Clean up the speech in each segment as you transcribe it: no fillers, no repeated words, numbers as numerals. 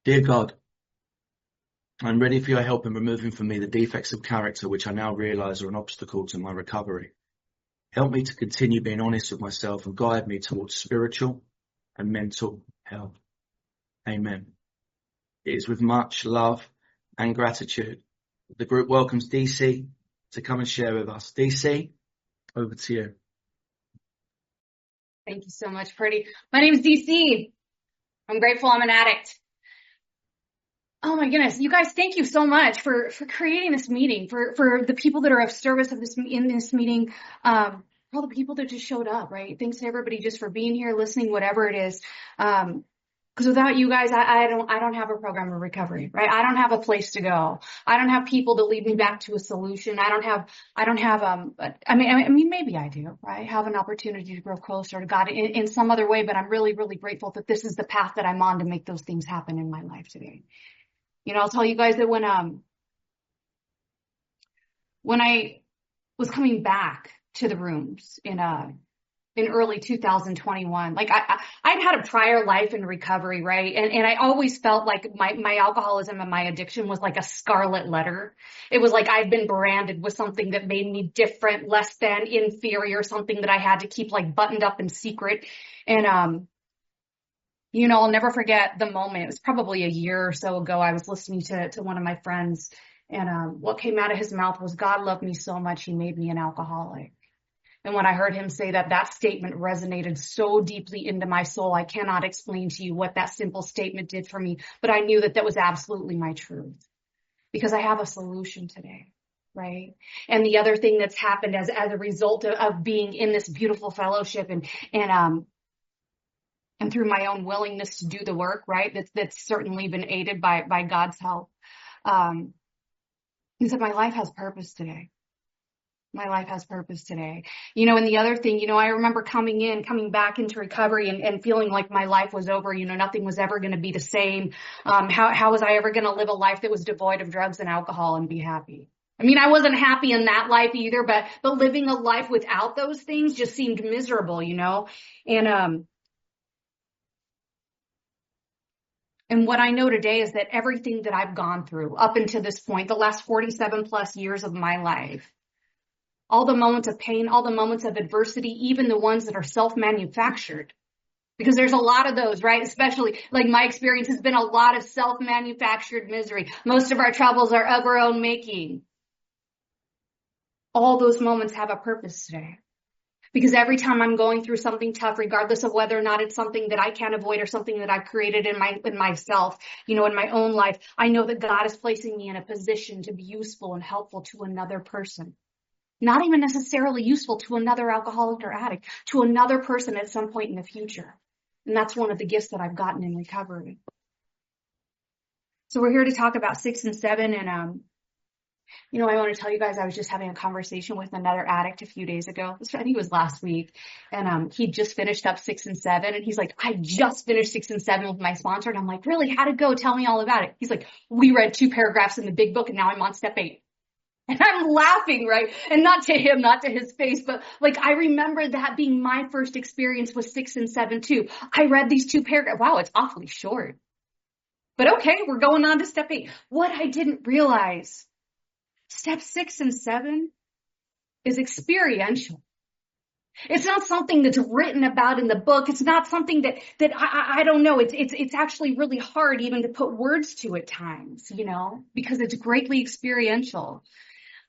Dear God, I'm ready for your help in removing from me the defects of character which I now realise are an obstacle to my recovery. Help me to continue being honest with myself and guide me towards spiritual and mental health. Amen. It is with much love and gratitude that the group welcomes DC to come and share with us. DC, over to you. Thank you so much, Pretty. My name is DC. I'm grateful I'm an addict. Oh my goodness, you guys, thank you so much for creating this meeting, for the people that are of service of in this meeting, all the people that just showed up, right? Thanks to everybody just for being here, listening, whatever it is. Because without you guys, I don't have a program of recovery, right? I don't have a place to go. I don't have people to lead me back to a solution. I mean, maybe I do, right? Have an opportunity to grow closer to God in some other way, but I'm really, really grateful that this is the path that I'm on to make those things happen in my life today. You know, I'll tell you guys that when I was coming back to the rooms in early 2021, like I'd had a prior life in recovery, right? And I always felt like my alcoholism and my addiction was like a scarlet letter. It was like I'd been branded with something that made me different, less than, inferior, something that I had to keep like buttoned up in secret. And you know, I'll never forget the moment. It was probably a year or so ago. I was listening to one of my friends, and what came out of his mouth was, God loved me so much, he made me an alcoholic. And when I heard him say that, that statement resonated so deeply into my soul. I cannot explain to you what that simple statement did for me, but I knew that that was absolutely my truth because I have a solution today. Right. And the other thing that's happened as a result of being in this beautiful fellowship and through my own willingness to do the work, right, that's certainly been aided by God's help, is that my life has purpose today. My life has purpose today. You know, and the other thing, you know, I remember coming back into recovery and feeling like my life was over. You know, nothing was ever going to be the same. How was I ever going to live a life that was devoid of drugs and alcohol and be happy? I mean, I wasn't happy in that life either, but living a life without those things just seemed miserable, you know, And what I know today is that everything that I've gone through up until this point, the last 47 plus years of my life, all the moments of pain, all the moments of adversity, even the ones that are self-manufactured, because there's a lot of those, right? Especially like my experience has been a lot of self-manufactured misery. Most of our troubles are of our own making. All those moments have a purpose today. Because every time I'm going through something tough, regardless of whether or not it's something that I can't avoid or something that I've created in myself, you know, in my own life, I know that God is placing me in a position to be useful and helpful to another person. Not even necessarily useful to another alcoholic or addict, to another person at some point in the future. And that's one of the gifts that I've gotten in recovery. So we're here to talk about 6 and 7, and you know, I want to tell you guys, I was just having a conversation with another addict a few days ago. I think it was last week. And he just finished up 6 and 7. And he's like, I just finished 6 and 7 with my sponsor. And I'm like, really? How'd it go? Tell me all about it. He's like, we read 2 paragraphs in the big book and now I'm on step 8. And I'm laughing, right? And not to him, not to his face, but like I remember that being my first experience with 6 and 7 too. I read these 2 paragraphs. Wow, it's awfully short. But okay, we're going on to step 8. What I didn't realize, step 6 and 7 is experiential. It's not something that's written about in the book. It's not something that I don't know. It's actually really hard even to put words to at times, you know, because it's greatly experiential.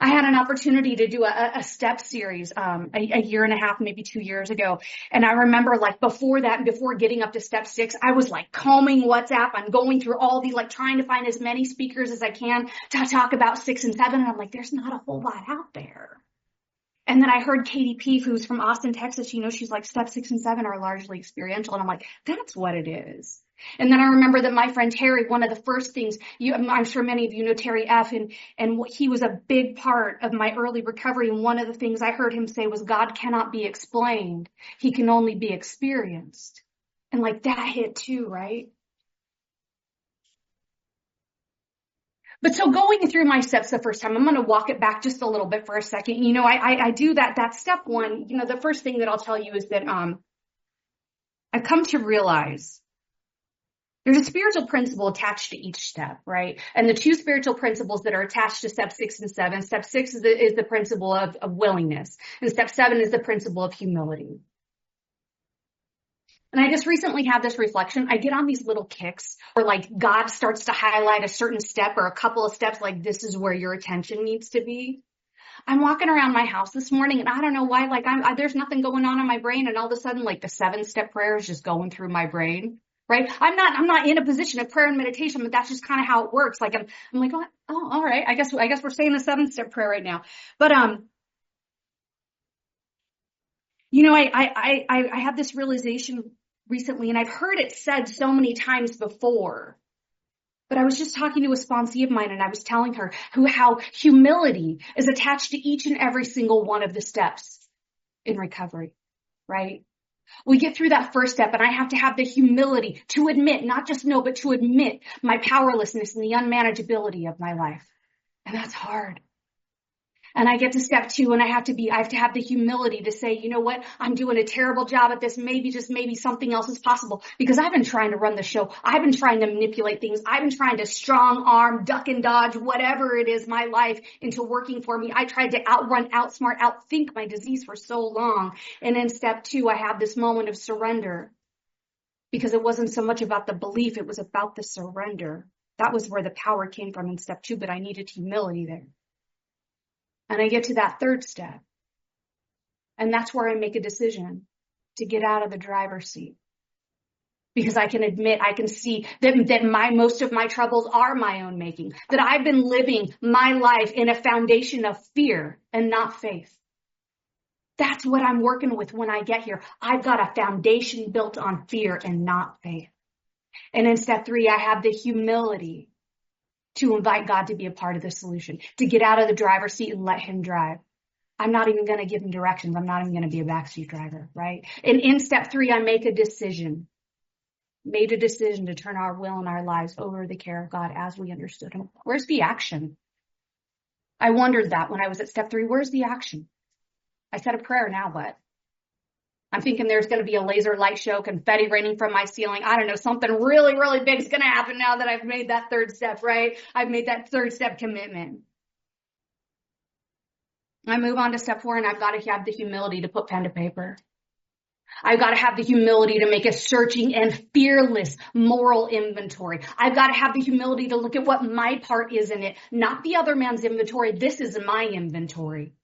I had an opportunity to do a step series, a year and a half, maybe 2 years ago. And I remember like before that, before getting up to step 6, I was like combing WhatsApp. I'm going through all these, like trying to find as many speakers as I can to talk about 6 and 7. And I'm like, there's not a whole lot out there. And then I heard Katie P, who's from Austin, Texas, you know, she's like step 6 and 7 are largely experiential. And I'm like, that's what it is. And then I remember that my friend Terry, one of the first things, I'm sure many of you know Terry F, and he was a big part of my early recovery. And one of the things I heard him say was, God cannot be explained. He can only be experienced. And like that hit too, right? But so going through my steps the first time, I'm going to walk it back just a little bit for a second. You know, I do that step 1, you know, the first thing that I'll tell you is that I've come to realize There's a spiritual principle attached to each step, right? And the two spiritual principles that are attached to step 6 and 7, step 6 is the principle of willingness, and step 7 is the principle of humility. And I just recently had this reflection. I get on these little kicks where like God starts to highlight a certain step or a couple of steps, like this is where your attention needs to be. I'm walking around my house this morning and I don't know why, like there's nothing going on in my brain, and all of a sudden like the 7-step prayer is just going through my brain. Right? I'm not in a position of prayer and meditation, but that's just kind of how it works. Like I'm like, oh, all right. I guess we're saying the 7-step prayer right now. But, I had this realization recently, and I've heard it said so many times before, but I was just talking to a sponsee of mine, and I was telling her how humility is attached to each and every single one of the steps in recovery, right? We get through that first step, and I have to have the humility to admit, not just know, but to admit my powerlessness and the unmanageability of my life. And that's hard. And I get to step 2, and I have to have the humility to say, you know what? I'm doing a terrible job at this. Maybe, just maybe something else is possible, because I've been trying to run the show. I've been trying to manipulate things. I've been trying to strong arm, duck and dodge, whatever it is, my life into working for me. I tried to outrun, outsmart, outthink my disease for so long. And in step 2, I have this moment of surrender, because it wasn't so much about the belief. It was about the surrender. That was where the power came from in step 2, but I needed humility there. And I get to that 3rd step. And that's where I make a decision to get out of the driver's seat. Because I can admit, I can see that most of my troubles are my own making. That I've been living my life in a foundation of fear and not faith. That's what I'm working with when I get here. I've got a foundation built on fear and not faith. And in step 3, I have the humility to invite God to be a part of the solution, to get out of the driver's seat and let him drive. I'm not even going to give him directions. I'm not even going to be a backseat driver, right? And in step 3, I made a decision to turn our will and our lives over to the care of God as we understood him. Where's the action? I wondered that when I was at step 3, where's the action? I said a prayer now, but I'm thinking there's going to be a laser light show, confetti raining from my ceiling. I don't know, something really, really big is going to happen now that I've made that 3rd step, right? I've made that 3rd step commitment. I move on to step 4, and I've got to have the humility to put pen to paper. I've got to have the humility to make a searching and fearless moral inventory. I've got to have the humility to look at what my part is in it, not the other man's inventory. This is my inventory.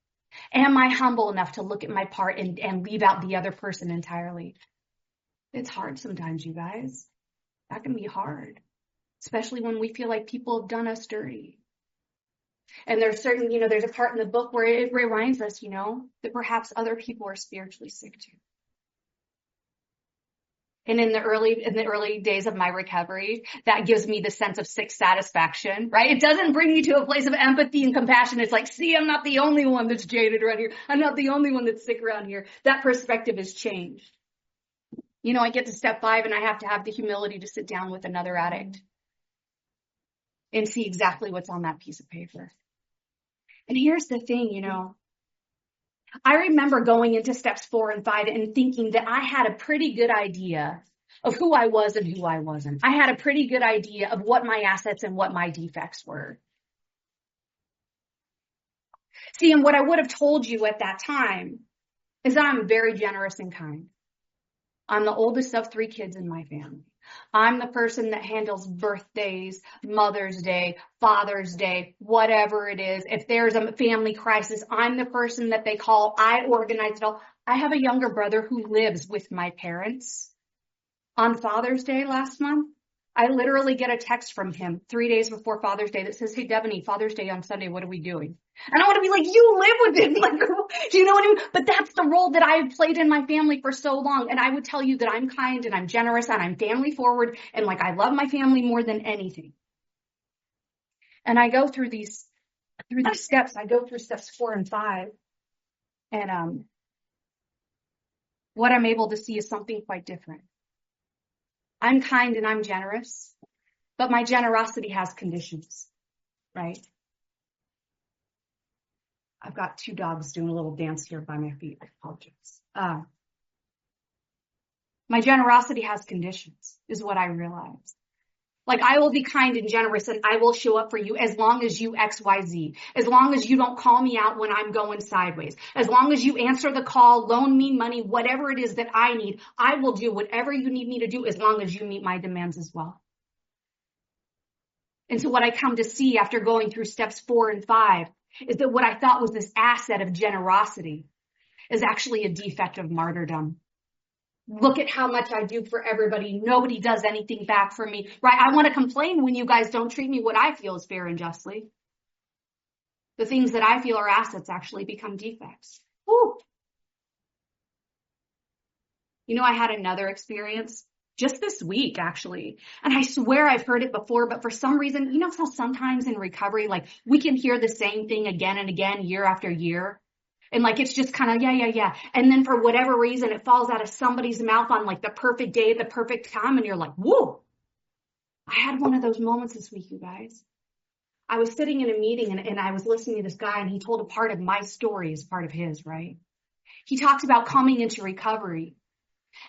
Am I humble enough to look at my part and leave out the other person entirely? It's hard sometimes, you guys. That can be hard, especially when we feel like people have done us dirty. And there's there's a part in the book where it reminds us, that perhaps other people are spiritually sick too. And in the early days of my recovery, that gives me the sense of sick satisfaction, right? It doesn't bring me to a place of empathy and compassion. It's like, see, I'm not the only one that's jaded around here. I'm not the only one that's sick around here. That perspective has changed. I get to step 5, and I have to have the humility to sit down with another addict and see exactly what's on that piece of paper. And here's the thing, I remember going into steps 4 and 5 and thinking that I had a pretty good idea of who I was and who I wasn't. I had a pretty good idea of what my assets and what my defects were. See, and what I would have told you at that time is that I'm very generous and kind. I'm the oldest of 3 kids in my family. I'm the person that handles birthdays, Mother's Day, Father's Day, whatever it is. If there's a family crisis, I'm the person that they call. I organize it all. I have a younger brother who lives with my parents. On Father's Day last month, I literally get a text from him 3 days before Father's Day that says, "Hey, Devaney, Father's Day on Sunday, what are we doing?" And I want to be like, you live with him. Like, do you know what I mean? But that's the role that I've played in my family for so long. And I would tell you that I'm kind and I'm generous and I'm family forward. And like, I love my family more than anything. And I go through these steps. I go through steps 4 and 5. And what I'm able to see is something quite different. I'm kind and I'm generous, but my generosity has conditions, right? I've got 2 dogs doing a little dance here by my feet. I apologize. My generosity has conditions, is what I realized. Like, I will be kind and generous and I will show up for you as long as you XYZ. As long as you don't call me out when I'm going sideways. As long as you answer the call, loan me money, whatever it is that I need, I will do whatever you need me to do as long as you meet my demands as well. And so what I come to see after going through steps 4 and 5 is that what I thought was this asset of generosity is actually a defect of martyrdom. Look at how much I do for everybody. Nobody does anything back for me, right? I want to complain when you guys don't treat me what I feel is fair and justly. The things that I feel are assets actually become defects. Woo. You know, I had another experience just this week, actually. And I swear I've heard it before, but for some reason, you know how sometimes in recovery, like we can hear the same thing again and again, year after year. And like, it's just kind of, yeah. And then for whatever reason, it falls out of somebody's mouth on like the perfect day, the perfect time. And you're like, whoa, I had one of those moments this week, you guys. I was sitting in a meeting and I was listening to this guy and he told a part of my story as part of his, right? He talked about coming into recovery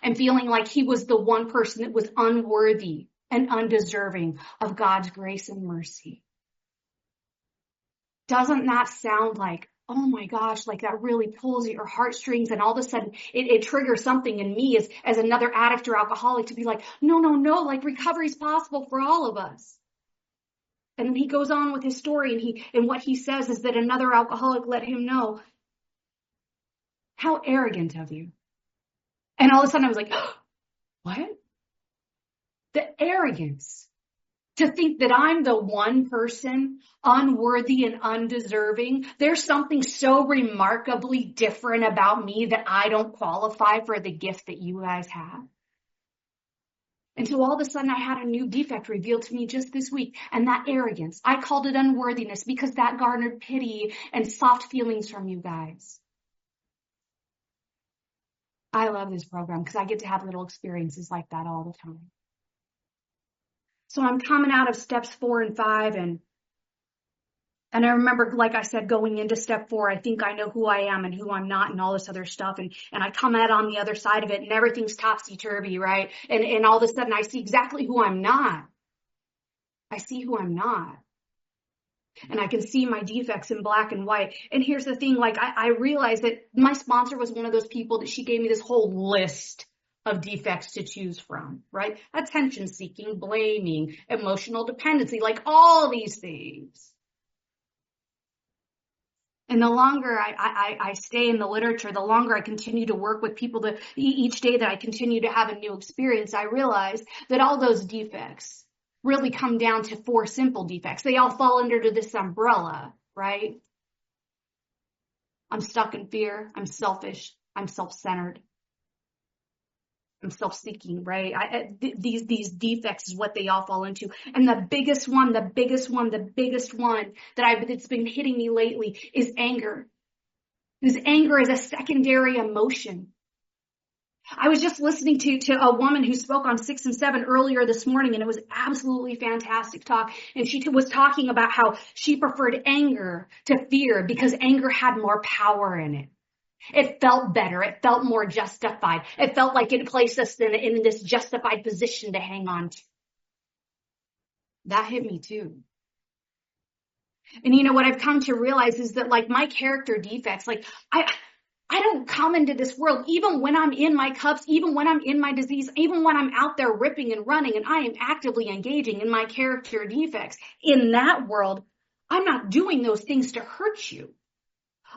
and feeling like he was the one person that was unworthy and undeserving of God's grace and mercy. Doesn't that sound like, oh my gosh, like that really pulls at your heartstrings and all of a sudden it triggers something in me as another addict or alcoholic to be like, no, like recovery is possible for all of us. And then he goes on with his story and what he says is that another alcoholic let him know, how arrogant of you. And all of a sudden I was like, what? The arrogance to think that I'm the one person unworthy and undeserving. There's something so remarkably different about me that I don't qualify for the gift that you guys have. And so all of a sudden I had a new defect revealed to me just this week. And that arrogance, I called it unworthiness because that garnered pity and soft feelings from you guys. I love this program because I get to have little experiences like that all the time. So I'm coming out of steps 4 and 5 and I remember, like I said, going into step 4, I think I know who I am and who I'm not and all this other stuff. And I come out on the other side of it and everything's topsy-turvy, right? And all of a sudden I see exactly who I'm not. I see who I'm not. And I can see my defects in black and white. And here's the thing, like I realized that my sponsor was one of those people that she gave me this whole list of defects to choose from, right? Attention seeking, blaming, emotional dependency, like all these things. And the longer I stay in the literature, the longer I continue to work with people, that each day that I continue to have a new experience, I realize that all those defects really come down to 4 simple defects. They all fall under this umbrella, right? I'm stuck in fear. I'm selfish. I'm self-centered. I'm self-seeking, right? These defects is what they all fall into. And the biggest one that it's been hitting me lately is anger. Because anger is a secondary emotion. I was just listening to a woman who spoke on 6 and 7 earlier this morning, and it was absolutely fantastic talk. And she was talking about how she preferred anger to fear because anger had more power in it. It felt better. It felt more justified. It felt like it placed us in this justified position to hang on to. That hit me too. And you know what I've come to realize is that like my character defects, like I don't come into this world, even when I'm in my cups, even when I'm in my disease, even when I'm out there ripping and running and I am actively engaging in my character defects. In that world, I'm not doing those things to hurt you.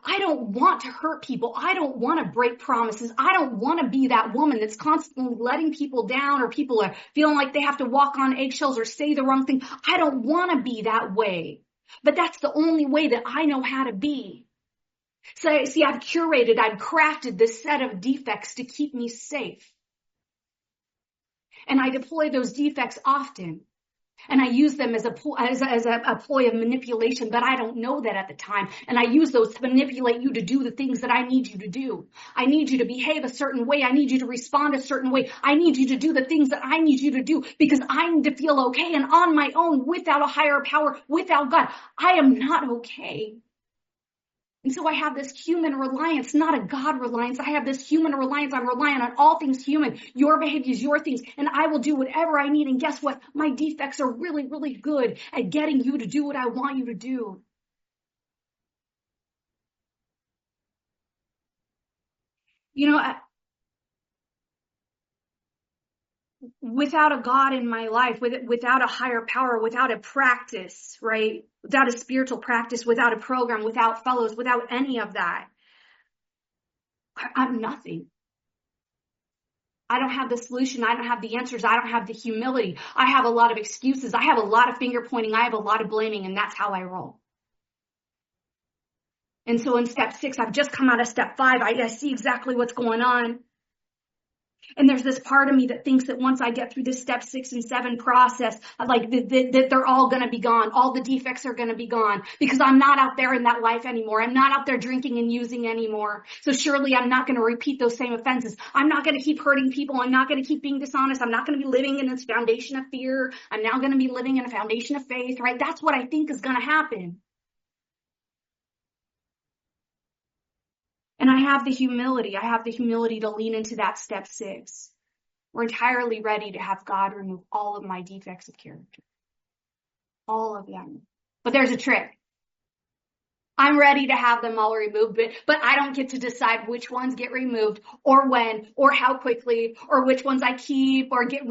I don't want to hurt people. I don't want to break promises. I don't want to be that woman that's constantly letting people down or people are feeling like they have to walk on eggshells or say the wrong thing. I don't want to be that way. But that's the only way that I know how to be. So, see, I've crafted this set of defects to keep me safe. And I deploy those defects often. And I use them as a ploy of manipulation, but I don't know that at the time. And I use those to manipulate you to do the things that I need you to do. I need you to behave a certain way. I need you to respond a certain way. I need you to do the things that I need you to do because I need to feel okay. And on my own, without a higher power, without God, I am not okay. And so I have this human reliance, not a God reliance. I have this human reliance. I'm relying on all things human, your behaviors, your things, and I will do whatever I need. And guess what? My defects are really, really good at getting you to do what I want you to do. You know, without a God in my life, without a higher power, without a practice, right? Without a spiritual practice, without a program, without fellows, without any of that, I'm nothing. I don't have the solution. I don't have the answers. I don't have the humility. I have a lot of excuses. I have a lot of finger pointing. I have a lot of blaming, and that's how I roll. And so in step 6, I've just come out of step 5. I see exactly what's going on. And there's this part of me that thinks that once I get through this step 6 and 7 process, like that they're all going to be gone. All the defects are going to be gone because I'm not out there in that life anymore. I'm not out there drinking and using anymore. So surely I'm not going to repeat those same offenses. I'm not going to keep hurting people. I'm not going to keep being dishonest. I'm not going to be living in this foundation of fear. I'm now going to be living in a foundation of faith, right? That's what I think is going to happen. And I have the humility. I have the humility to lean into that step 6. We're entirely ready to have God remove all of my defects of character. All of them. But there's a trick. I'm ready to have them all removed, but I don't get to decide which ones get removed or when or how quickly or which ones I keep or get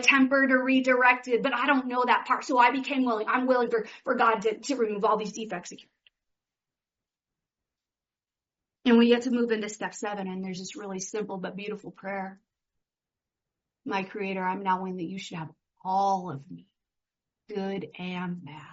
tempered or redirected. But I don't know that part. So I became willing. I'm willing for God to remove all these defects of character. And we get to move into step 7, and there's this really simple but beautiful prayer. My Creator, I'm now willing that you should have all of me, good and bad.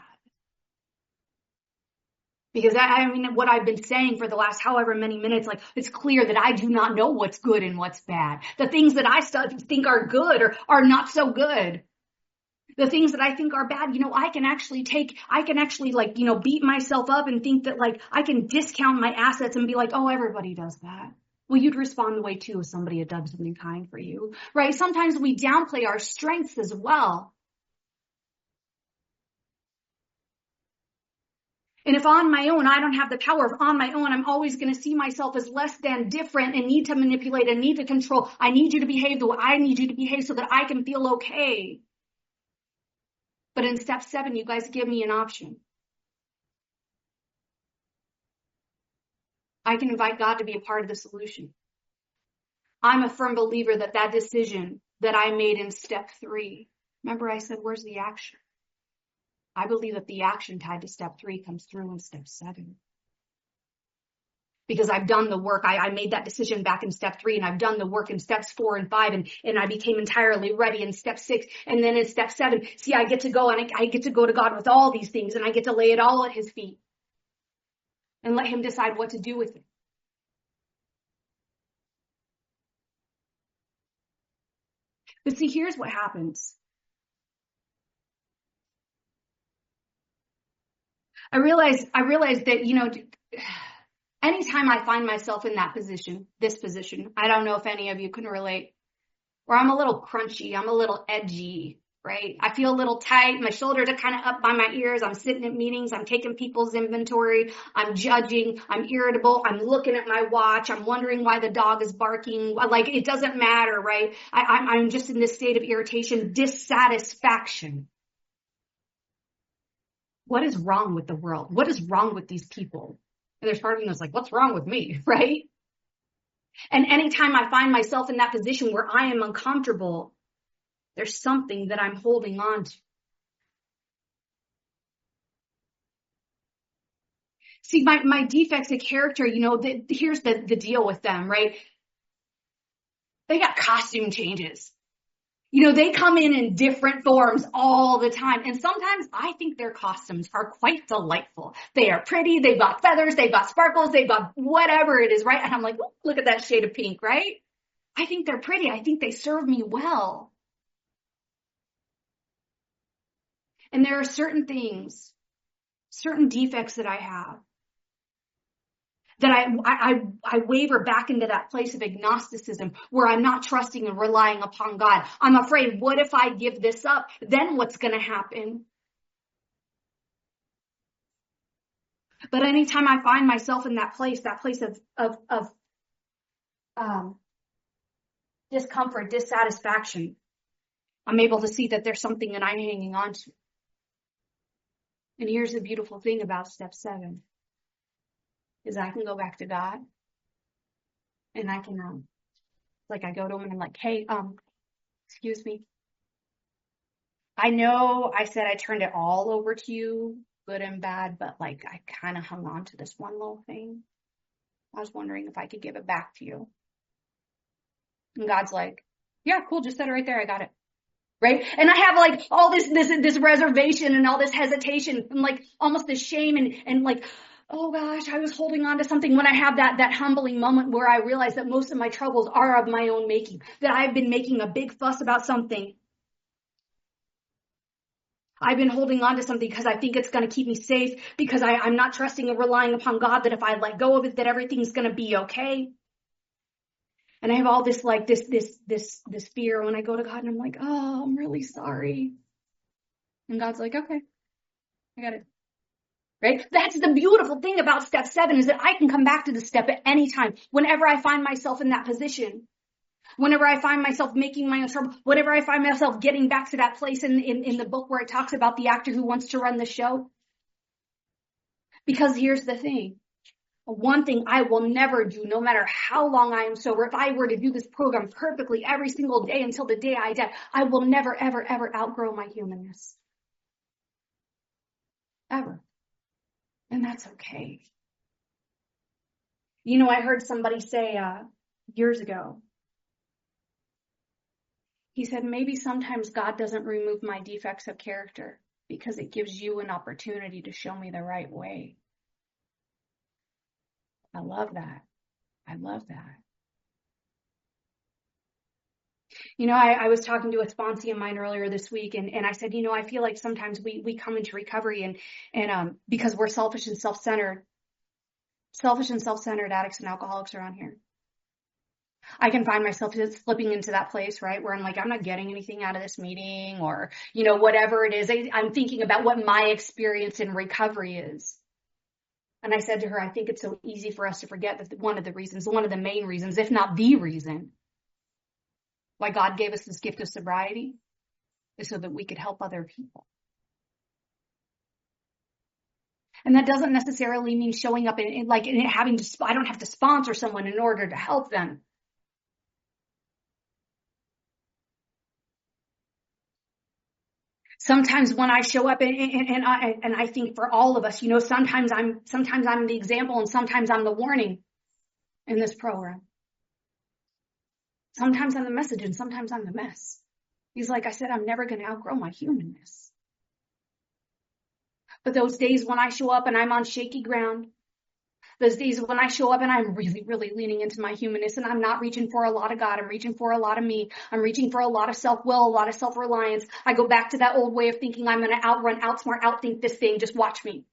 Because I mean, what I've been saying for the last however many minutes, like, it's clear that I do not know what's good and what's bad. The things that I think are good are not so good. The things that I think are bad, I can actually beat myself up and think that I can discount my assets and be like, oh, everybody does that. Well, you'd respond the way too if somebody had done something kind for you, right? Sometimes we downplay our strengths as well. And if on my own, I don't have the power, if on my own, I'm always going to see myself as less than, different, and need to manipulate and need to control. I need you to behave the way I need you to behave so that I can feel okay. But in step 7, you guys give me an option. I can invite God to be a part of the solution. I'm a firm believer that decision that I made in step 3, remember I said, where's the action? I believe that the action tied to step 3 comes through in step 7. Because I've done the work. I made that decision back in step 3, and I've done the work in steps 4 and 5, and I became entirely ready in step 6. And then in step 7, see, I get to go and I get to go to God with all these things, and I get to lay it all at his feet and let him decide what to do with it. But see, here's what happens. I realized that, anytime I find myself in that position, this position, I don't know if any of you can relate, where I'm a little crunchy, I'm a little edgy, right? I feel a little tight. My shoulders are kind of up by my ears. I'm sitting at meetings. I'm taking people's inventory. I'm judging. I'm irritable. I'm looking at my watch. I'm wondering why the dog is barking. Like, it doesn't matter, right? I'm just in this state of irritation, dissatisfaction. What is wrong with the world? What is wrong with these people? And there's part of me that's like, what's wrong with me, right? And anytime I find myself in that position where I am uncomfortable, there's something that I'm holding on to. See, my defects of character, here's the deal with them, right? They got costume changes. They come in different forms all the time. And sometimes I think their costumes are quite delightful. They are pretty. They've got feathers. They've got sparkles. They've got whatever it is, right? And I'm like, look at that shade of pink, right? I think they're pretty. I think they serve me well. And there are certain things, certain defects that I have, that I waver back into that place of agnosticism where I'm not trusting and relying upon God. I'm afraid, what if I give this up? Then what's going to happen? But anytime I find myself in that place of discomfort, dissatisfaction, I'm able to see that there's something that I'm hanging on to. And here's the beautiful thing about step 7 is I can go back to God and I can, like I go to him and I'm like, hey, excuse me. I know I said I turned it all over to you, good and bad, but like I kind of hung on to this one little thing. I was wondering if I could give it back to you. And God's like, yeah, cool. Just set it right there. I got it. Right. And I have like all this reservation and all this hesitation and like almost this shame and like, oh gosh, I was holding on to something when I have that humbling moment where I realize that most of my troubles are of my own making, that I've been making a big fuss about something. I've been holding on to something because I think it's going to keep me safe, because I'm not trusting and relying upon God that if I let go of it, that everything's going to be okay. And I have all this like this fear when I go to God and I'm like, oh, I'm really sorry. And God's like, okay, I got it. Right? That's the beautiful thing about step 7 is that I can come back to the step at any time, whenever I find myself in that position. Whenever I find myself making my own trouble, whenever I find myself getting back to that place in the book where it talks about the actor who wants to run the show. Because here's the thing. One thing I will never do, no matter how long I am sober, if I were to do this program perfectly every single day until the day I die, I will never, ever, ever outgrow my humanness. Ever. And that's okay. You know, I heard somebody say years ago, he said, maybe sometimes God doesn't remove my defects of character because it gives you an opportunity to show me the right way. I love that. I love that. You know, I was talking to a sponsee of mine earlier this week, and I said, you know, I feel like sometimes we come into recovery and because we're selfish and self-centered addicts and alcoholics around here. I can find myself slipping into that place, right, where I'm like, I'm not getting anything out of this meeting, or, you know, whatever it is. I'm thinking about what my experience in recovery is. And I said to her, I think it's so easy for us to forget that one of the main reasons, if not the reason, why God gave us this gift of sobriety is so that we could help other people. And that doesn't necessarily mean showing up and having to, I don't have to sponsor someone in order to help them. Sometimes when I show up and I think for all of us, you know, sometimes I'm the example and sometimes I'm the warning in this program. Sometimes I'm the message and sometimes I'm the mess. He's like I said, I'm never going to outgrow my humanness. But those days when I show up and I'm on shaky ground, those days when I show up and I'm really, really leaning into my humanness and I'm not reaching for a lot of God, I'm reaching for a lot of me, I'm reaching for a lot of self-will, a lot of self-reliance. I go back to that old way of thinking I'm going to outrun, outsmart, outthink this thing, just watch me.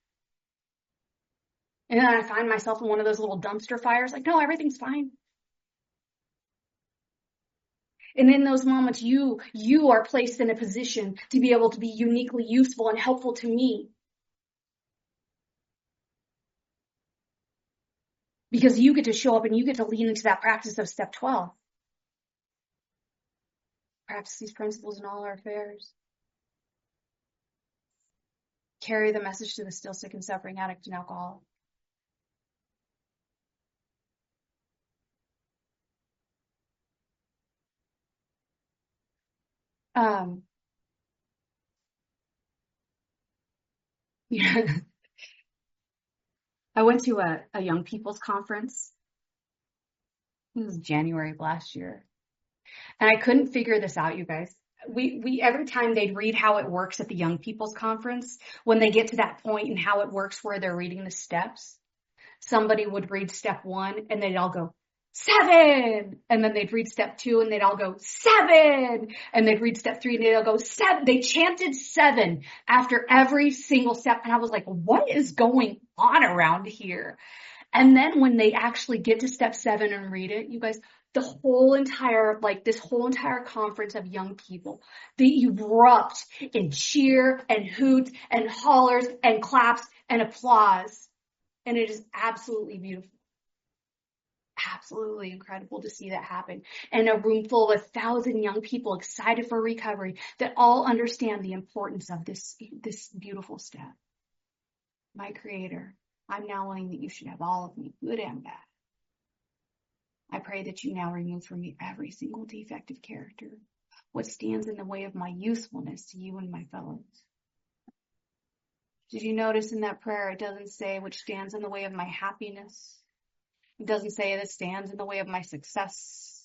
And then I find myself in one of those little dumpster fires, like, no, everything's fine. And in those moments, you are placed in a position to be able to be uniquely useful and helpful to me. Because you get to show up and you get to lean into that practice of step 12. Practice these principles in all our affairs. Carry the message to the still sick and suffering addict and alcoholic. Yeah. I went to a young people's conference. It was January of last year. And I couldn't figure this out, you guys. We every time they'd read how it works at the young people's conference, when they get to that point and how it works where they're reading the steps, somebody would read step 1 and they'd all go, 7. And then they'd read step 2 and they'd all go, 7. And they'd read step 3 and they'd all go, 7. They chanted 7 after every single step. And I was like, what is going on around here? And then when they actually get to step 7 and read it, you guys, this whole entire conference of young people, they erupt in cheer and hoots and hollers and claps and applause. And it is absolutely beautiful. Absolutely incredible to see that happen. And a room full of 1,000 young people excited for recovery that all understand the importance of this beautiful step. My Creator, I'm now willing that you should have all of me, good and bad. I pray that you now remove from me every single defective character, what stands in the way of my usefulness to you and my fellows. Did you notice in that prayer, it doesn't say which stands in the way of my happiness. It doesn't say that stands in the way of my success.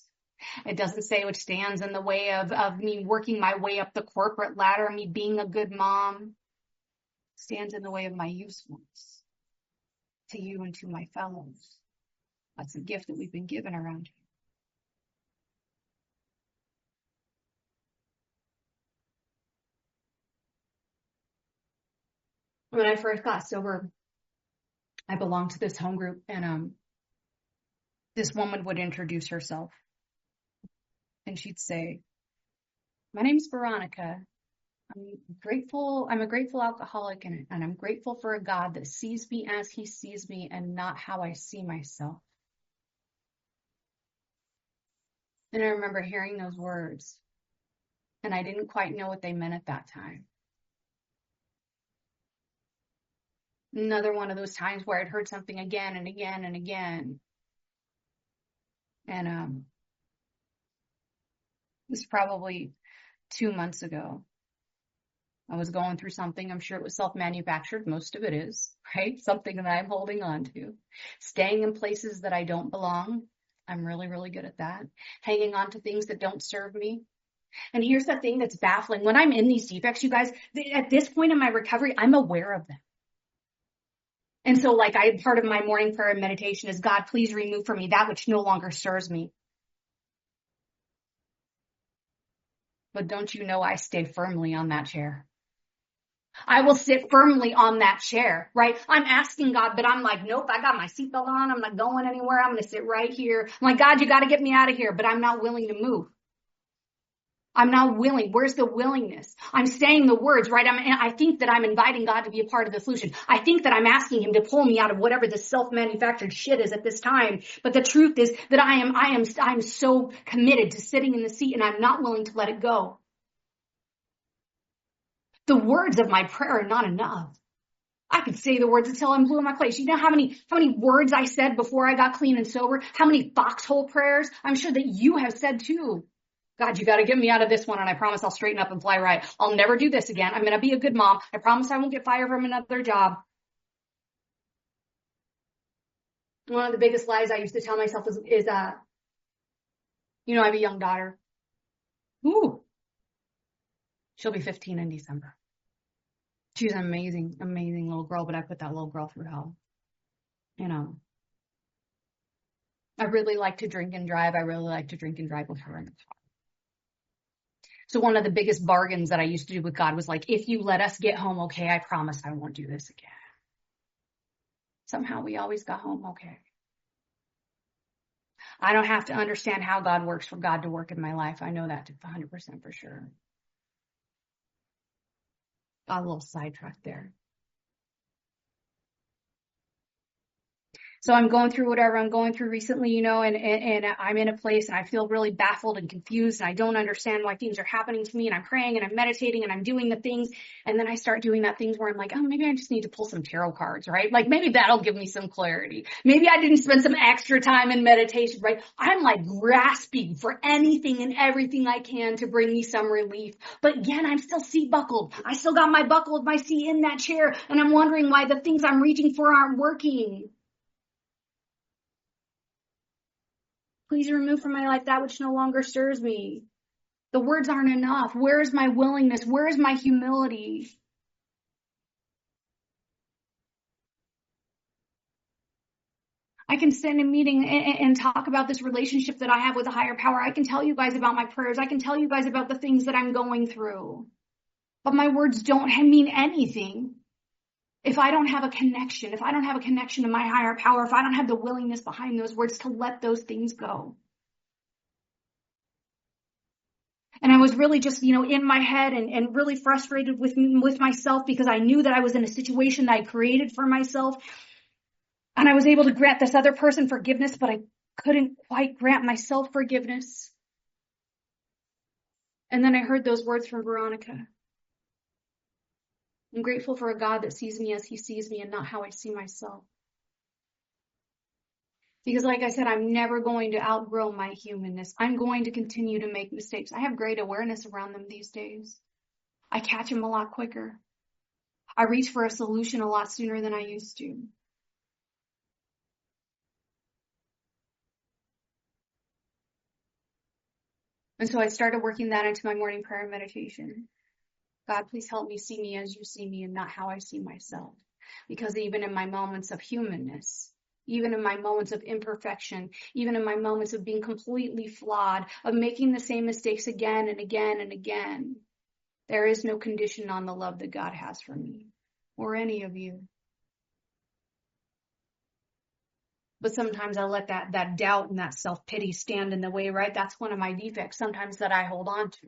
It doesn't say which stands in the way of me working my way up the corporate ladder, me being a good mom. It stands in the way of my usefulness to you and to my fellows. That's a gift that we've been given around here. When I first got sober, I belonged to this home group, and this woman would introduce herself. And she'd say, my name's Veronica. I'm a grateful alcoholic, and I'm grateful for a God that sees me as he sees me and not how I see myself. And I remember hearing those words, and I didn't quite know what they meant at that time. Another one of those times where I'd heard something again and again and again. And it was probably 2 months ago. I was going through something. I'm sure it was self-manufactured. Most of it is, right? Something that I'm holding on to. Staying in places that I don't belong. I'm really, really good at that. Hanging on to things that don't serve me. And here's the thing that's baffling. When I'm in these defects, you guys, at this point in my recovery, I'm aware of them. And so part of my morning prayer and meditation is, God, please remove from me that which no longer serves me. But don't you know I stay firmly on that chair? I will sit firmly on that chair, right? I'm asking God, but I'm like, nope, I got my seatbelt on. I'm not going anywhere. I'm going to sit right here. I'm like, God, you got to get me out of here, but I'm not willing to move. I'm not willing. Where's the willingness? I'm saying the words, right? I think that I'm inviting God to be a part of the solution. I think that I'm asking him to pull me out of whatever this self-manufactured shit is at this time. But the truth is that I'm so committed to sitting in the seat, and I'm not willing to let it go. The words of my prayer are not enough. I could say the words until I'm blue in my place. You know how many words I said before I got clean and sober? How many foxhole prayers? I'm sure that you have said too. God, you got to get me out of this one, and I promise I'll straighten up and fly right. I'll never do this again. I'm going to be a good mom. I promise I won't get fired from another job. One of the biggest lies I used to tell myself is I have a young daughter. Ooh. She'll be 15 in December. She's an amazing, amazing little girl, but I put that little girl through hell. I really like to drink and drive. I really like to drink and drive with her in the car. So one of the biggest bargains that I used to do with God was like, if you let us get home okay, I promise I won't do this again. Somehow we always got home okay. I don't have to understand how God works for God to work in my life. I know that 100% for sure. Got a little sidetracked there. So I'm going through whatever I'm going through recently, and I'm in a place and I feel really baffled and confused, and I don't understand why things are happening to me, and I'm praying and I'm meditating and I'm doing the things, and then I start doing that things where I'm like, oh, maybe I just need to pull some tarot cards, right? Like maybe that'll give me some clarity. Maybe I didn't spend some extra time in meditation, right? I'm like grasping for anything and everything I can to bring me some relief. But again, I'm still seat buckled. I still got my seat in that chair, and I'm wondering why the things I'm reaching for aren't working. Please remove from my life that which no longer serves me. The words aren't enough. Where is my willingness? Where is my humility? I can sit in a meeting and talk about this relationship that I have with a higher power. I can tell you guys about my prayers. I can tell you guys about the things that I'm going through. But my words don't mean anything if I don't have a connection, to my higher power, if I don't have the willingness behind those words to let those things go. And I was really just, in my head and really frustrated with myself because I knew that I was in a situation that I created for myself. And I was able to grant this other person forgiveness, but I couldn't quite grant myself forgiveness. And then I heard those words from Veronica. I'm grateful for a God that sees me as he sees me and not how I see myself. Because like I said, I'm never going to outgrow my humanness. I'm going to continue to make mistakes. I have great awareness around them these days. I catch them a lot quicker. I reach for a solution a lot sooner than I used to. And so I started working that into my morning prayer and meditation. God, please help me see me as you see me and not how I see myself. Because even in my moments of humanness, even in my moments of imperfection, even in my moments of being completely flawed, of making the same mistakes again and again and again, there is no condition on the love that God has for me or any of you. But sometimes I let that doubt and that self-pity stand in the way, right? That's one of my defects sometimes that I hold on to.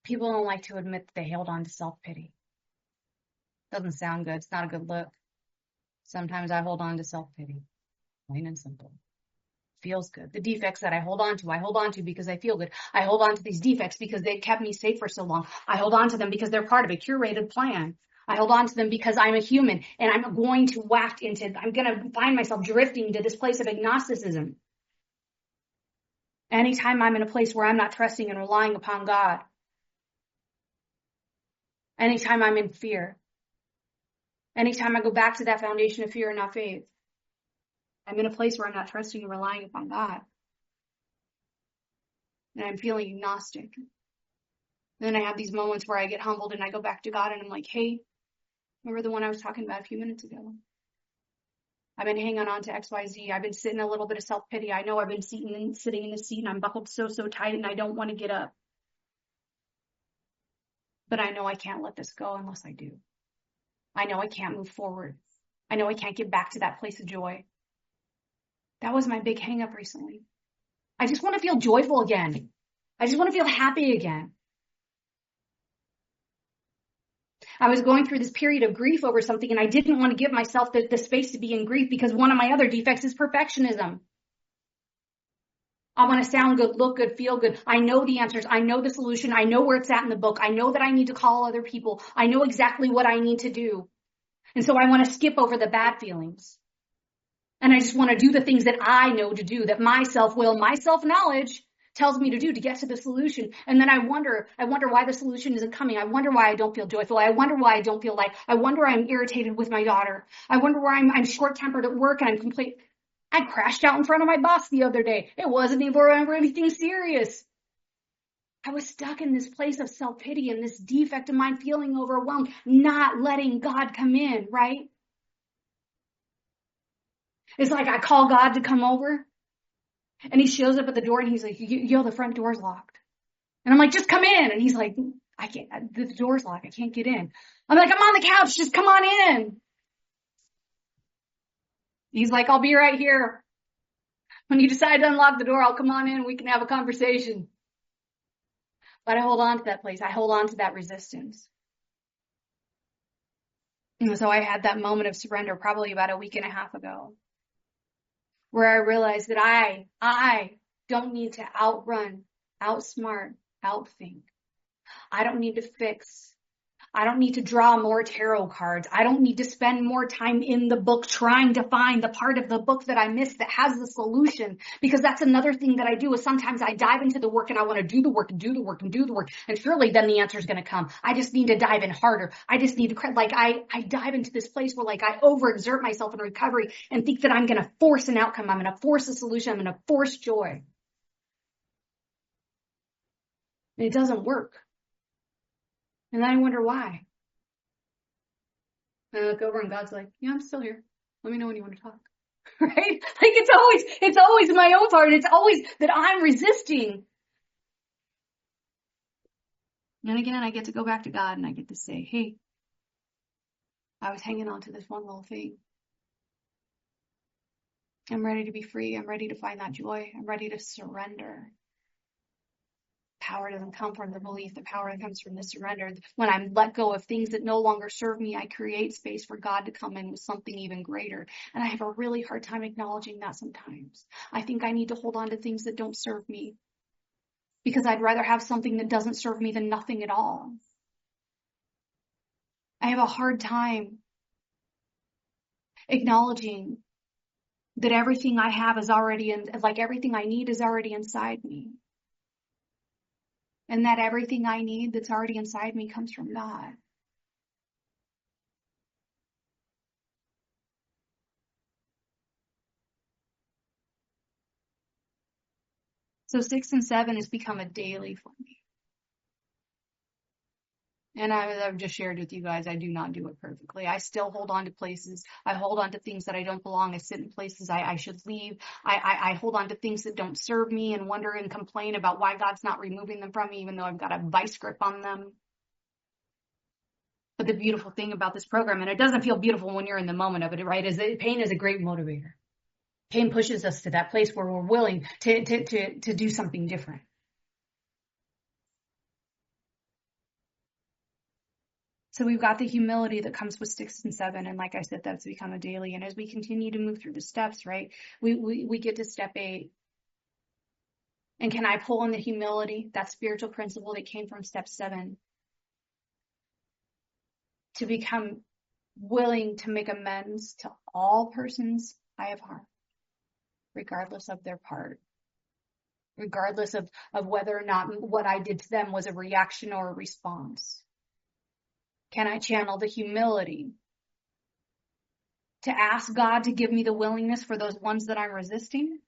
People don't like to admit that they held on to self-pity. Doesn't sound good. It's not a good look. Sometimes I hold on to self-pity. Plain and simple. Feels good. The defects that I hold on to because I feel good. I hold on to these defects because they kept me safe for so long. I hold on to them because they're part of a curated plan. I hold on to them because I'm a human and I'm going to find myself drifting to this place of agnosticism. Anytime I'm in a place where I'm not trusting and relying upon God. Anytime I'm in fear. Anytime I go back to that foundation of fear and not faith. I'm in a place where I'm not trusting and relying upon God. And I'm feeling agnostic. Then I have these moments where I get humbled and I go back to God and I'm like, hey, remember the one I was talking about a few minutes ago? I've been hanging on to XYZ. I've been sitting a little bit of self-pity. I know I've been sitting in the seat and I'm buckled so tight and I don't want to get up. But I know I can't let this go unless I do. I know I can't move forward. I know I can't get back to that place of joy. That was my big hang up recently. I just want to feel joyful again. I just want to feel happy again. I was going through this period of grief over something and I didn't want to give myself the space to be in grief because one of my other defects is perfectionism. I want to sound good, look good, feel good. I know the answers. I know the solution. I know where it's at in the book. I know that I need to call other people. I know exactly what I need to do. And so I want to skip over the bad feelings. And I just want to do the things that I know to do, that my self-will, my self-knowledge tells me to do to get to the solution. And then I wonder why the solution isn't coming. I wonder why I don't feel joyful. I wonder why I don't feel light. I wonder why I'm irritated with my daughter. I wonder why I'm short-tempered at work and I'm complete. I crashed out in front of my boss the other day. It wasn't even anything serious. I was stuck in this place of self-pity and this defect of mine, feeling overwhelmed, not letting God come in, right? It's like I call God to come over and he shows up at the door and he's like, yo, the front door's locked. And I'm like, just come in. And he's like, I can't, the door's locked. I can't get in. I'm like, I'm on the couch. Just come on in. He's like, I'll be right here. When you decide to unlock the door, I'll come on in. We can have a conversation. But I hold on to that place. I hold on to that resistance. And so I had that moment of surrender probably about a week and a half ago, where I realized that I don't need to outrun, outsmart, outthink. I don't need to fix. I don't need to draw more tarot cards. I don't need to spend more time in the book trying to find the part of the book that I missed that has the solution. Because that's another thing that I do is sometimes I dive into the work and I want to do the work and do the work and do the work. And surely then the answer is going to come. I just need to dive in harder. I just need to, I dive into this place where I overexert myself in recovery and think that I'm going to force an outcome. I'm going to force a solution. I'm going to force joy. And it doesn't work. And then I wonder why. And I look over and God's like, yeah, I'm still here. Let me know when you want to talk. Right? It's always my own part. It's always that I'm resisting. And again, I get to go back to God and I get to say, hey, I was hanging on to this one little thing. I'm ready to be free. I'm ready to find that joy. I'm ready to surrender. power doesn't come from the belief. The power that comes from the surrender. When I'm let go of things that no longer serve me, I create space for God to come in with something even greater. And I have a really hard time acknowledging that sometimes. I think I need to hold on to things that don't serve me because I'd rather have something that doesn't serve me than nothing at all. I have a hard time acknowledging that everything I have is already everything I need is already inside me. And that everything I need that's already inside me comes from God. So 6 and 7 has become a daily for me. And I've just shared with you guys, I do not do it perfectly. I still hold on to places. I hold on to things that I don't belong. I sit in places I should leave. I hold on to things that don't serve me and wonder and complain about why God's not removing them from me, even though I've got a vice grip on them. But the beautiful thing about this program, and it doesn't feel beautiful when you're in the moment of it, right, is that pain is a great motivator. Pain pushes us to that place where we're willing to do something different. So we've got the humility that comes with 6 and 7. And like I said, that's become a daily. And as we continue to move through the steps, right, we get to step 8. And can I pull on the humility, that spiritual principle that came from step 7, to become willing to make amends to all persons I have harmed, regardless of their part, regardless of whether or not what I did to them was a reaction or a response? Can I channel the humility to ask God to give me the willingness for those ones that I'm resisting?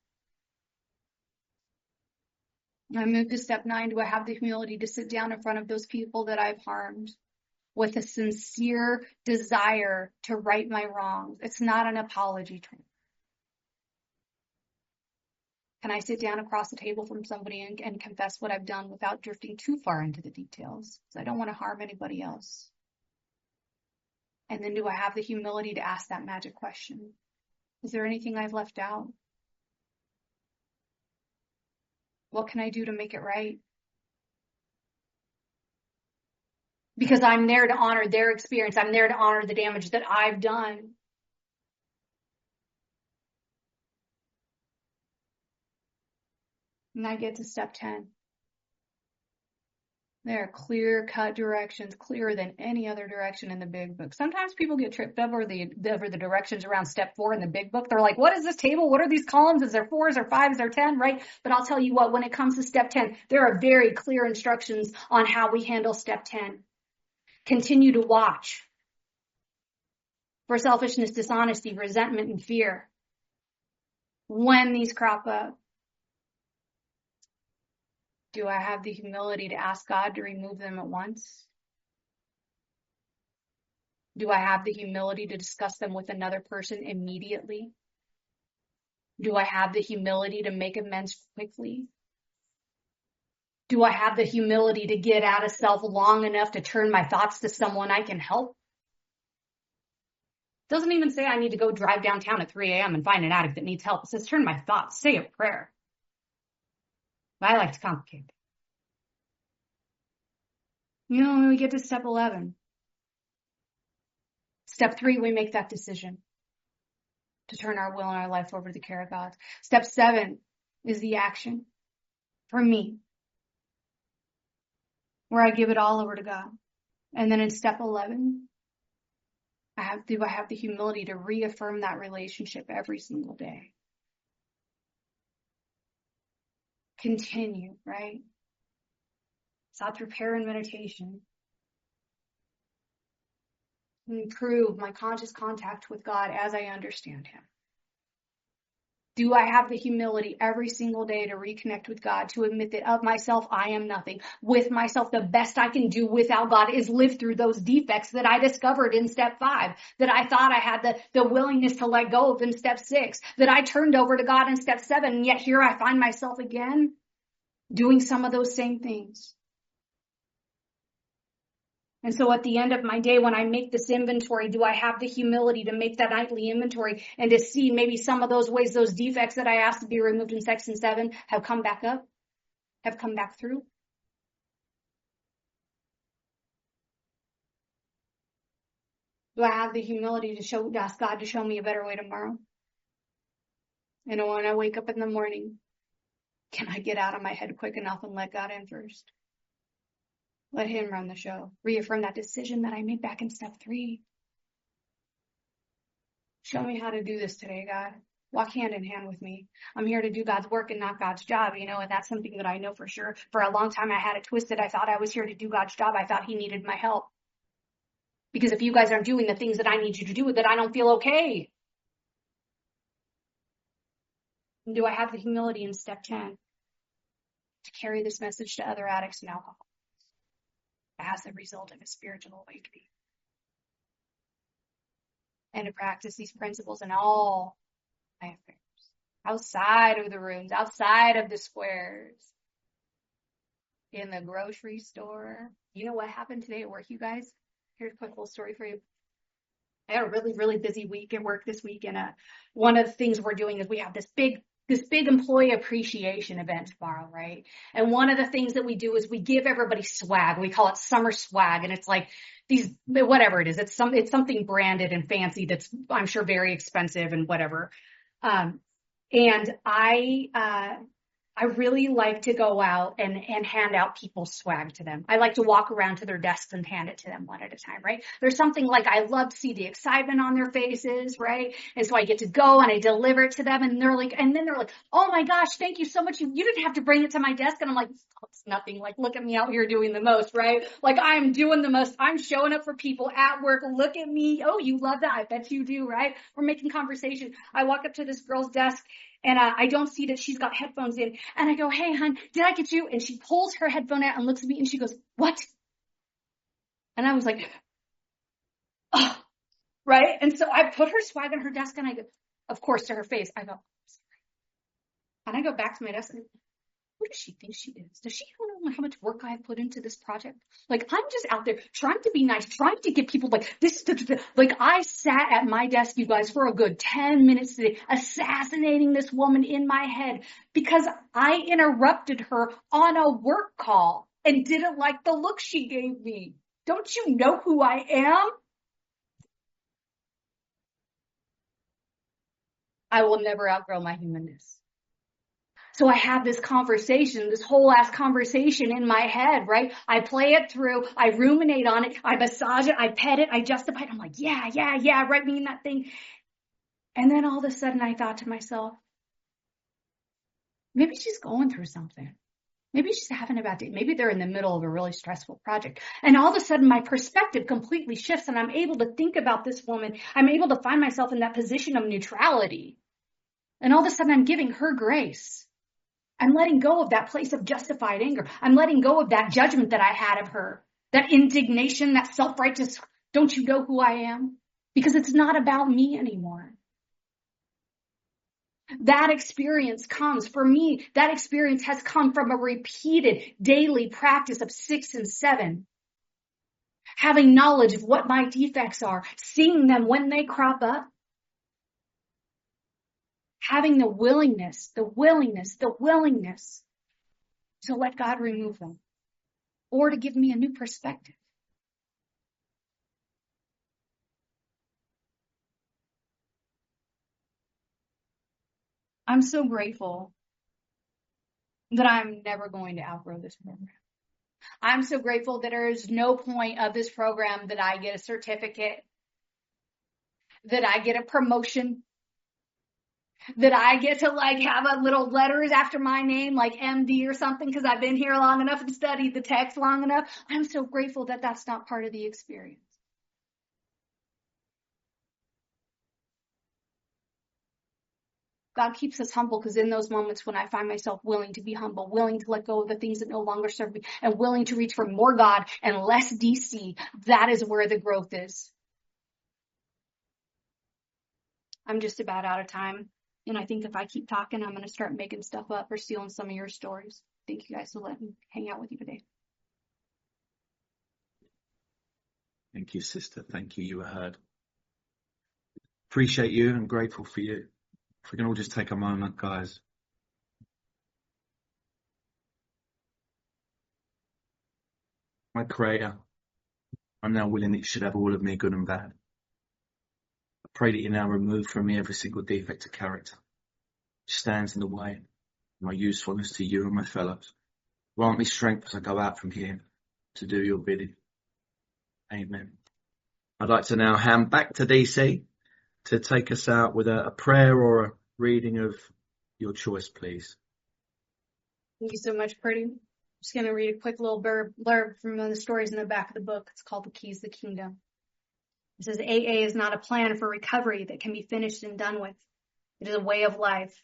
I move to step 9. Do I have the humility to sit down in front of those people that I've harmed with a sincere desire to right my wrongs? It's not an apology term. Can I sit down across the table from somebody and confess what I've done without drifting too far into the details? Because I don't want to harm anybody else. And then do I have the humility to ask that magic question? Is there anything I've left out? What can I do to make it right? Because I'm there to honor their experience. I'm there to honor the damage that I've done. And I get to step 10. There are clear-cut directions, clearer than any other direction in the big book. Sometimes people get tripped over the directions around step 4 in the big book. They're like, what is this table? What are these columns? Is there 4s or 5s or 10, right? But I'll tell you what, when it comes to step 10, there are very clear instructions on how we handle step 10. Continue to watch for selfishness, dishonesty, resentment, and fear when these crop up. Do I have the humility to ask God to remove them at once? Do I have the humility to discuss them with another person immediately? Do I have the humility to make amends quickly? Do I have the humility to get out of self long enough to turn my thoughts to someone I can help? It doesn't even say I need to go drive downtown at 3 a.m. and find an addict that needs help. It says turn my thoughts, say a prayer. I like to complicate it. When we get to step 11. Step 3, we make that decision to turn our will and our life over to the care of God. Step 7 is the action for me, where I give it all over to God. And then in step 11, do I have the humility to reaffirm that relationship every single day? Continue, right? Sought through prayer and meditation. Improve my conscious contact with God as I understand Him. Do I have the humility every single day to reconnect with God, to admit that of myself, I am nothing. With myself, the best I can do without God is live through those defects that I discovered in step 5, that I thought I had the willingness to let go of in step 6, that I turned over to God in step 7, and yet here I find myself again doing some of those same things. And so at the end of my day, when I make this inventory, do I have the humility to make that nightly inventory and to see maybe some of those ways, those defects that I asked to be removed in 6 and 7 have come back up, have come back through? Do I have the humility to ask God to show me a better way tomorrow? And when I wake up in the morning, can I get out of my head quick enough and let God in first? Let him run the show. Reaffirm that decision that I made back in step 3. Show me how to do this today, God. Walk hand in hand with me. I'm here to do God's work and not God's job, and that's something that I know for sure. For a long time, I had it twisted. I thought I was here to do God's job. I thought he needed my help. Because if you guys aren't doing the things that I need you to do, then I don't feel okay. And do I have the humility in step 10 to carry this message to other addicts and alcoholics as a result of a spiritual awakening? And to practice these principles in all my affairs, outside of the rooms, outside of the squares, in the grocery store. You know what happened today at work, you guys? Here's a quick little story for you. I had a really, really busy week at work this week, and one of the things we're doing is we have this big employee appreciation event tomorrow, right? And one of the things that we do is we give everybody swag. We call it summer swag, and it's like these, whatever it is. It's something branded and fancy that's, I'm sure, very expensive and whatever. And I really like to go out and hand out people's swag to them. I like to walk around to their desks and hand it to them one at a time, right? There's something like I love to see the excitement on their faces, right? And so I get to go and I deliver it to them, and they're like, oh my gosh, thank you so much. You didn't have to bring it to my desk. And I'm like, oh, it's nothing. Like, look at me out here doing the most, right? Like, I'm doing the most. I'm showing up for people at work. Look at me. Oh, you love that. I bet you do, right? We're making conversation. I walk up to this girl's desk, and I don't see that she's got headphones in. And I go, hey, hon, did I get you? And she pulls her headphone out and looks at me and she goes, what? And I was like, oh, right? And so I put her swag on her desk and I go, of course, to her face, I go, sorry. And I go back to my desk and who does she think she is? Does she know how much work I've put into this project? Like, I'm just out there trying to be nice, trying to get people like this. Like, I sat at my desk, you guys, for a good 10 minutes today, assassinating this woman in my head because I interrupted her on a work call and didn't like the look she gave me. Don't you know who I am? I will never outgrow my humanness. So I have this conversation, this whole ass conversation in my head, right? I play it through. I ruminate on it. I massage it. I pet it. I justify it. I'm like, yeah, right, me and that thing. And then all of a sudden I thought to myself, maybe she's going through something. Maybe she's having a bad day. Maybe they're in the middle of a really stressful project. And all of a sudden my perspective completely shifts and I'm able to think about this woman. I'm able to find myself in that position of neutrality. And all of a sudden I'm giving her grace. I'm letting go of that place of justified anger. I'm letting go of that judgment that I had of her, that indignation, that self-righteous, don't you know who I am? Because it's not about me anymore. That experience comes, for me, that experience has come from a repeated daily practice of 6 and 7. Having knowledge of what my defects are, seeing them when they crop up. Having the willingness to let God remove them or to give me a new perspective. I'm so grateful that I'm never going to outgrow this program. I'm so grateful that there is no point of this program that I get a certificate, that I get a promotion, that I get to like have a little letters after my name, like MD or something, because I've been here long enough and studied the text long enough. I'm so grateful that that's not part of the experience. God keeps us humble because in those moments when I find myself willing to be humble, willing to let go of the things that no longer serve me, and willing to reach for more God and less DC, that is where the growth is. I'm just about out of time. And I think if I keep talking, I'm going to start making stuff up or stealing some of your stories. Thank you guys for letting me hang out with you today. Thank you, sister. Thank you. You were heard. Appreciate you and grateful for you. If we can all just take a moment, guys. My Creator, I'm now willing that you should have all of me, good and bad. Pray that you now remove from me every single defect of character which stands in the way of my usefulness to you and my fellows. Grant me strength as I go out from here to do your bidding. Amen. I'd like to now hand back to DC to take us out with a prayer or a reading of your choice, please. Thank you so much, Purdy. I'm just going to read a quick little blurb from one of the stories in the back of the book. It's called The Keys to the Kingdom. It says, AA is not a plan for recovery that can be finished and done with. It is a way of life.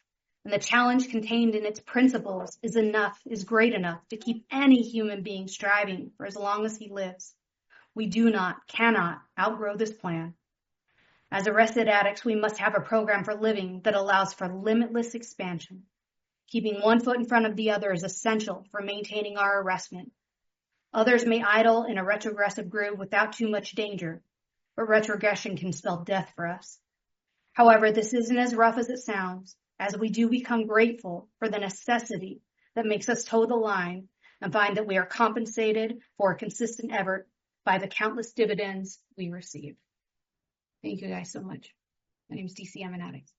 And the challenge contained in its principles is great enough to keep any human being striving for as long as he lives. We cannot outgrow this plan. As arrested addicts, we must have a program for living that allows for limitless expansion. Keeping one foot in front of the other is essential for maintaining our arrestment. Others may idle in a retrogressive groove without too much danger, but retrogression can spell death for us. However, this isn't as rough as it sounds, as we do become grateful for the necessity that makes us toe the line and find that we are compensated for a consistent effort by the countless dividends we receive. Thank you guys so much. My name is DC. I'm an addict.